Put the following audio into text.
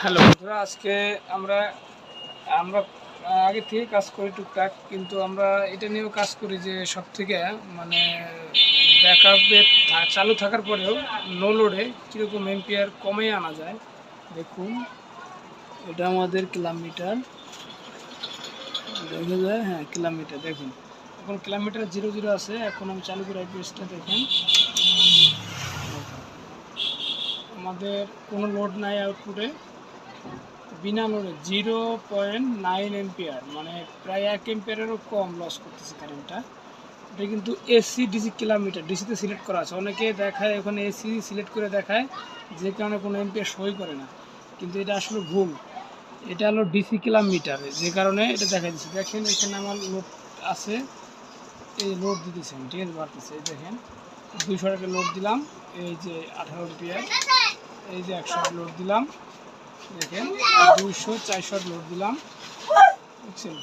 Hello বন্ধুরা, আজকে আমরা আমরা আগে থেকে কাজ করি টুকটাক, কিন্তু আমরা এটা নিয়েও কাজ করি যে সব থেকে মানে ব্যাকআপের চালু থাকার পরেও নো লোডে কীরকম এম্পিয়ার কমে আনা যায়। দেখুন, এটা আমাদের কিলোমিটার দেখা যায়। হ্যাঁ, কিলোমিটার দেখুন, এখন কিলোমিটার 0 আছে। এখন আমি চালু করি আইপিএসটা। দেখেন, আমাদের কোনো লোড নাই আউটপুটে, বিনা লোডে 0.9 এম্পিয়ার, মানে প্রায় 1 এম্পিয়ারেরও কম লস করতেছে কারেন্টটা। এটা কিন্তু এসি ডিসি কিলোমিটার, ডিসিতে সিলেক্ট করা আছে। অনেকে দেখায় ওখানে এসি সিলেক্ট করে দেখায়, যে কারণে কোনো এম্পিয়ার সই করে না, কিন্তু এটা আসলে ভুল। এটা হলো ডিসি কিলোমিটার, যে কারণে এটা দেখা দিচ্ছে। দেখেন, এখানে আমার লোড আছে, এই লোড দিতেছেন, ঠিক আছে, বাড়তেছে। এই দেখেন, 200 টাকা লোড দিলাম, এই যে 18 এম্পিয়ার। এই যে 100 লোড দিলাম, দেখেন 200 400 লোড দিলাম, বুঝছেন।